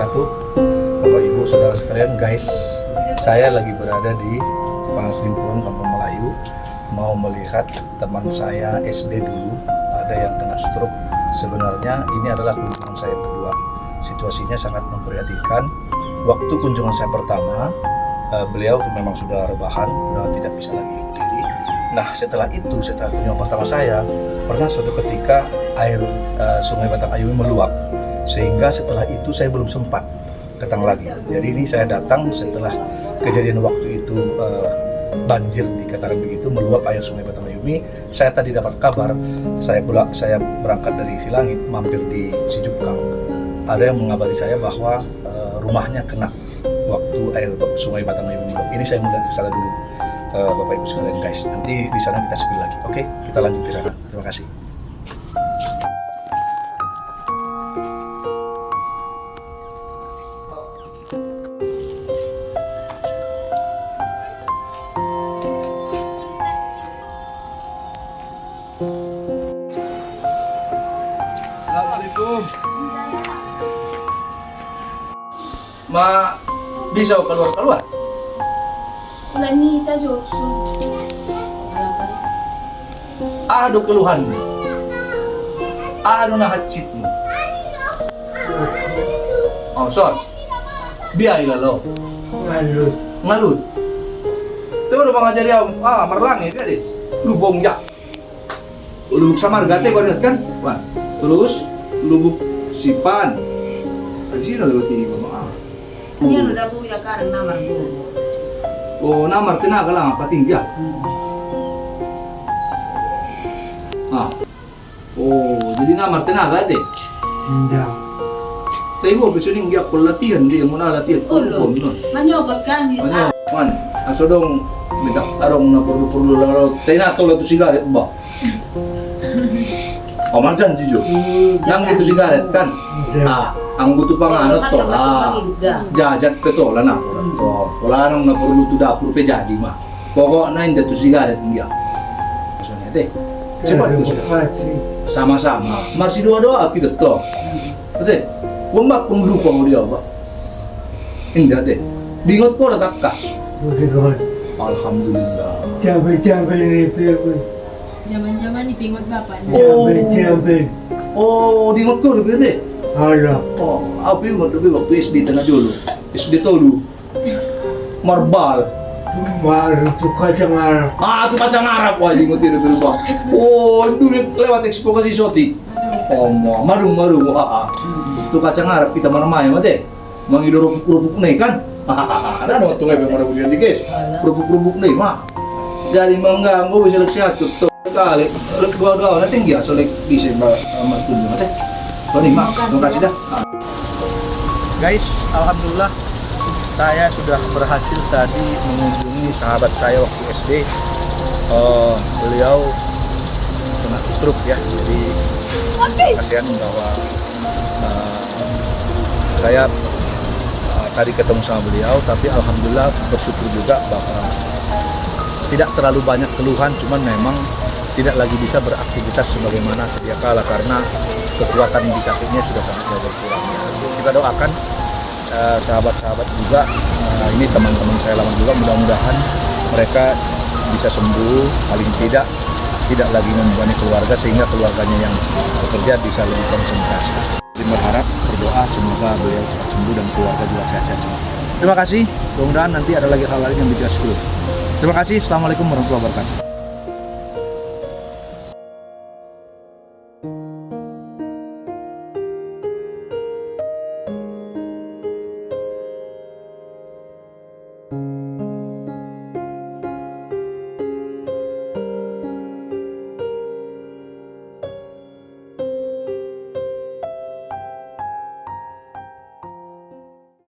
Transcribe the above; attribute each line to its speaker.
Speaker 1: wabarakatuh. Bapak Ibu Saudara sekalian, guys, saya lagi berada di Panaslimpuan, Kampung Melayu, mau melihat teman saya SD dulu, ada yang kena stroke. Sebenarnya ini adalah kunjungan saya yang kedua. Situasinya sangat memprihatinkan. Waktu kunjungan saya pertama, beliau memang sudah rebahan, sudah tidak bisa lagi berdiri. Nah, setelah kunjungan pertama saya, pernah suatu ketika air Sungai Batang Ayumi meluap, sehingga setelah itu saya belum sempat datang lagi. Jadi ini saya datang setelah kejadian waktu itu banjir dikatakan begitu, meluap air Sungai Batang Ayumi. Saya tadi dapat kabar, saya berangkat dari Silangit, mampir di Sijukang. Ada yang mengabari saya bahwa rumahnya kena waktu air Sungai Batang Ayumi meluap. Ini saya mulai ke sana dulu, Bapak Ibu sekalian, guys. Nanti di sana kita spill lagi. Oke, kita lanjut ke sana. Terima kasih. Assalamualaikum. Ma, bisa keluar?
Speaker 2: Lani saja.
Speaker 1: Ado keluhan. Ado na hacitmu. Oh, son. Biar ilalo. Ngalut. Tuh udah ngajari marlangi dia deh. Lubong ya. Lubuk samar gate kau ingat kan? Wah. Terus lubuk sipan. Di sini ada tiga mah.
Speaker 2: Ini udah bu ya karena namar bu.
Speaker 1: Oh, namar tenaga lang apa tinggi ya? Oh, jadi namar tenaga deh.
Speaker 3: Enggak.
Speaker 1: Tengok besok ni dia latihan dia mau latihan.
Speaker 2: Oh, manyobat kan di
Speaker 1: Mana? Man, asodong minta arong na perlu laro. Tena tolong tu sigaret ba? Omar jan jijo. Nang itu sigaret kan? Ang butuh panganot to lah. Jajat pe to lah na to. Wala nang na perlu tu dapur pe jadi mah. Pokoknya inda tu sigaret dia. Maksudnya teh. Cepat tu sama-sama. Masih dua-dua kita to. Teh. Wambak pun lupa mau dia, Pak. Indah teh. Bingot ko tak kas.
Speaker 3: Bukan.
Speaker 1: Alhamdulillah.
Speaker 3: Cabai itu apa?
Speaker 2: Zaman-zaman di pingot bapak.
Speaker 3: Cabai.
Speaker 1: Oh, bingot ko lebih teh.
Speaker 3: Ada.
Speaker 1: Oh, apa bingot lebih waktu SD tengah jolo. SD tolu. Marbal.
Speaker 3: Baru tu kacang Arab.
Speaker 1: Tu kacang Arab wah bingot itu lebih lupa. Oh, dulu lewat ekspo kasih soti. Oh, marung. Tu kacang Arab kita mana-mana mate. Mangido rupuk nih kan. Ada dong tungai pemara bukan guys. Rupuk nih mah. Jadi mengganggu bisa sehat tuh kali. Dua-dua nanti dia solek bisa martun mate. Tony mah, terima kasih dah. Guys, alhamdulillah saya sudah berhasil tadi mengunjungi sahabat saya waktu SD. Beliau kena stroke ya. Jadi kasihan bahwa saya tadi ketemu sama beliau, tapi alhamdulillah bersyukur juga bahwa tidak terlalu banyak keluhan, cuman memang tidak lagi bisa beraktivitas sebagaimana sedia kala karena kekuatan di kakinya sudah sangat berkurang. Kita doakan sahabat-sahabat juga, ini teman-teman saya lama juga, mudah-mudahan mereka bisa sembuh, paling tidak lagi membebani keluarga sehingga keluarganya yang bekerja bisa lebih konsentrasi. Berharap, berdoa semoga beliau cepat sembuh dan keluarga juga sehat-sehat semua. Terima kasih, mudah-mudahan nanti ada lagi hal lain yang bisa dulu. Terima kasih, assalamualaikum warahmatullahi wabarakatuh.